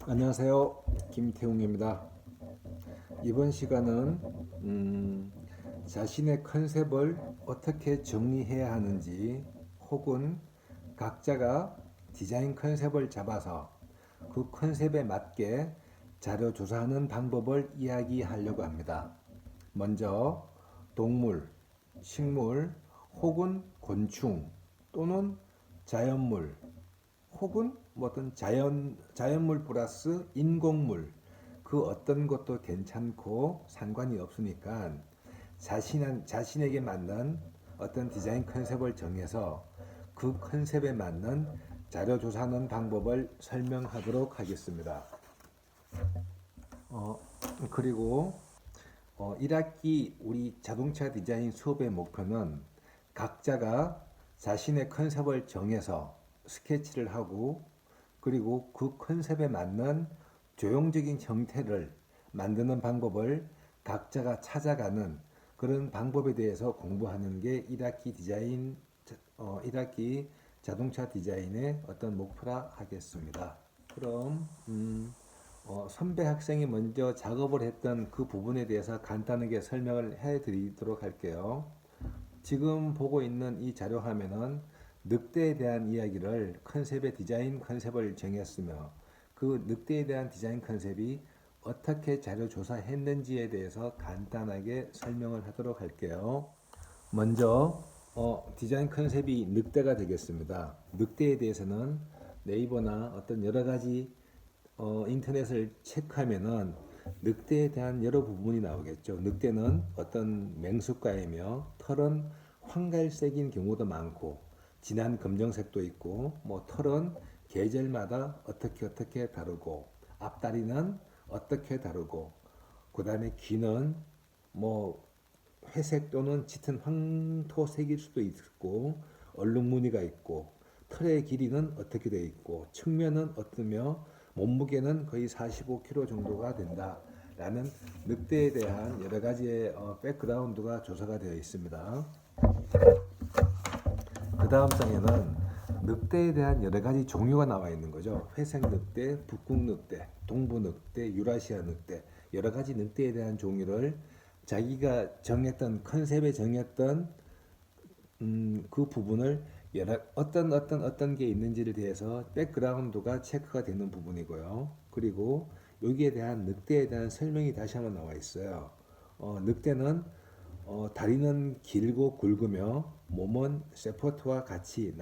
안녕하세요. 김태웅입니다. 이번 시간은 자신의 컨셉을 어떻게 정리해야 하는지 혹은 각자가 디자인 컨셉을 잡아서 그 컨셉에 맞게 자료 조사하는 방법을 이야기하려고 합니다. 먼저 동물, 식물 혹은 곤충 또는 자연물 혹은 뭐 어떤 자연물 플러스 인공물 그 어떤 것도 괜찮고 상관이 없으니까 자신에게 맞는 어떤 디자인 컨셉을 정해서 그 컨셉에 맞는 자료 조사하는 방법을 설명하도록 하겠습니다. 어, 그리고 1학기 우리 자동차 디자인 수업의 목표는 각자가 자신의 컨셉을 정해서 스케치를 하고 그리고 그 컨셉에 맞는 조형적인 형태를 만드는 방법을 각자가 찾아가는 그런 방법에 대해서 공부하는 게 1학기 자동차 디자인의 어떤 목표라 하겠습니다. 그럼 선배 학생이 먼저 작업을 했던 그 부분에 대해서 간단하게 설명을 해드리도록 할게요. 지금 보고 있는 이 자료 화면은 늑대에 대한 이야기를 컨셉의 디자인 컨셉을 정했으며 그 늑대에 대한 디자인 컨셉이 어떻게 자료 조사했는지에 대해서 간단하게 설명을 하도록 할게요. 먼저 디자인 컨셉이 늑대가 되겠습니다. 늑대에 대해서는 네이버나 어떤 여러 가지 인터넷을 체크하면은 늑대에 대한 여러 부분이 나오겠죠. 늑대는 어떤 맹수과이며 털은 황갈색인 경우도 많고 진한 검정색도 있고 뭐 털은 계절마다 어떻게 다르고 앞다리는 어떻게 다르고 그다음에 귀는 뭐 회색 또는 짙은 황토색일 수도 있고 얼룩무늬가 있고 털의 길이는 어떻게 되어 있고 측면은 어떠며 몸무게는 거의 45kg 정도가 된다라는 늑대에 대한 여러 가지의 백그라운드가 조사가 되어 있습니다. 그 다음 장에는 늑대에 대한 여러 가지 종류가 나와 있는 거죠. 회색 늑대, 북극 늑대, 동부 늑대, 유라시아 늑대 여러 가지 늑대에 대한 종류를 자기가 정했던 컨셉에 정했던 그 부분을 어떤 게 있는지를 대해서 백그라운드가 체크가 되는 부분이고요. 그리고 여기에 대한 늑대에 대한 설명이 다시 한번 나와 있어요. 늑대는 다리는 길고 굵으며 몸은 세포트와 같이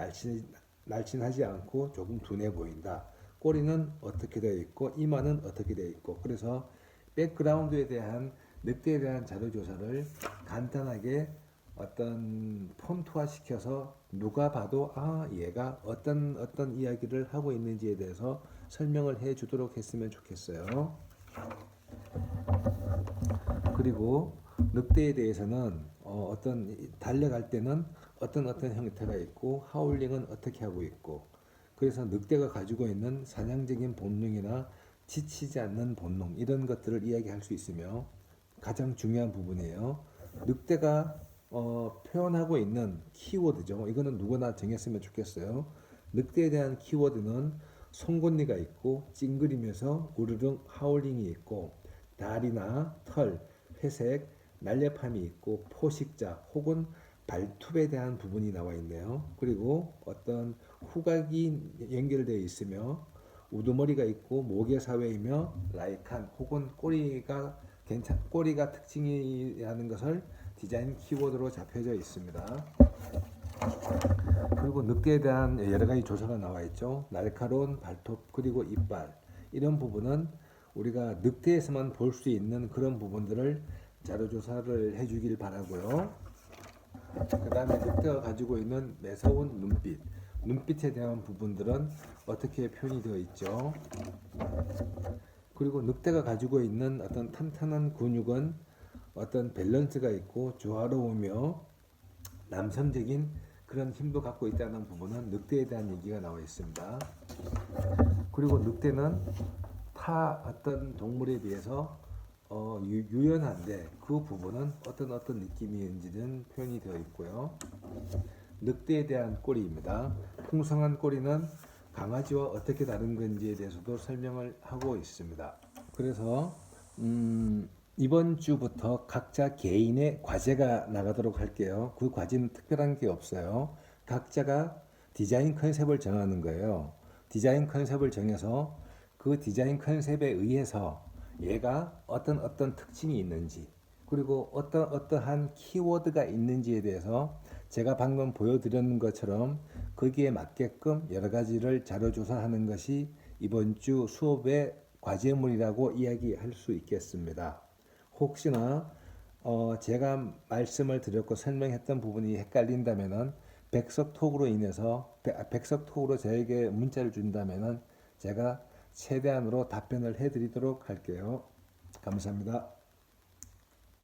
날씬하지 않고 조금 둔해 보인다. 꼬리는 어떻게 되어 있고 이마는 어떻게 되어 있고 그래서 백그라운드에 대한 늑대에 대한 자료 조사를 간단하게 어떤 폰트화 시켜서 누가 봐도 얘가 어떤 이야기를 하고 있는지에 대해서 설명을 해 주도록 했으면 좋겠어요. 그리고 늑대에 대해서는 어떤 달려갈 때는 어떤 형태가 있고 하울링은 어떻게 하고 있고 그래서 늑대가 가지고 있는 사냥적인 본능이나 지치지 않는 본능 이런 것들을 이야기할 수 있으며 가장 중요한 부분이에요. 늑대가 표현하고 있는 키워드죠. 이거는 누구나 정했으면 좋겠어요. 늑대에 대한 키워드는 송곳니가 있고 찡그리면서 우르릉 하울링이 있고 다리나 털, 회색, 날렵함이 있고 포식자 혹은 발톱에 대한 부분이 나와 있네요. 그리고 어떤 후각이 연결되어 있으며 우두머리가 있고 모계사회이며 라이칸 혹은 꼬리가 특징이라는 것을 디자인 키워드로 잡혀져 있습니다. 그리고 늑대에 대한 여러 가지 조사가 나와 있죠. 날카로운 발톱 그리고 이빨 이런 부분은 우리가 늑대에서만 볼 수 있는 그런 부분들을 자료 조사를 해주길 바라고요. 그 다음에 늑대가 가지고 있는 매서운 눈빛에 대한 부분들은 어떻게 표현이 되어 있죠. 그리고 늑대가 가지고 있는 어떤 탄탄한 근육은 어떤 밸런스가 있고 조화로우며 남성적인 그런 힘도 갖고 있다는 부분은 늑대에 대한 얘기가 나와 있습니다. 그리고 늑대는 타 어떤 동물에 비해서 유연한데 그 부분은 어떤 느낌인지는 표현이 되어 있고요. 늑대에 대한 꼬리입니다. 풍성한 꼬리는 강아지와 어떻게 다른 건지에 대해서도 설명을 하고 있습니다. 그래서 이번 주부터 각자 개인의 과제가 나가도록 할게요. 그 과제는 특별한 게 없어요. 각자가 디자인 컨셉을 정하는 거예요. 디자인 컨셉을 정해서 그 디자인 컨셉에 의해서 얘가 어떤 특징이 있는지, 그리고 어떠한 키워드가 있는지에 대해서 제가 방금 보여드렸는 것처럼 거기에 맞게끔 여러 가지를 자료 조사하는 것이 이번 주 수업의 과제물이라고 이야기할 수 있겠습니다. 혹시나 제가 말씀을 드렸고 설명했던 부분이 헷갈린다면은 백석톡으로 인해서 백석톡으로 저에게 문자를 준다면은 제가 최대한으로 답변을 해드리도록 할게요. 감사합니다.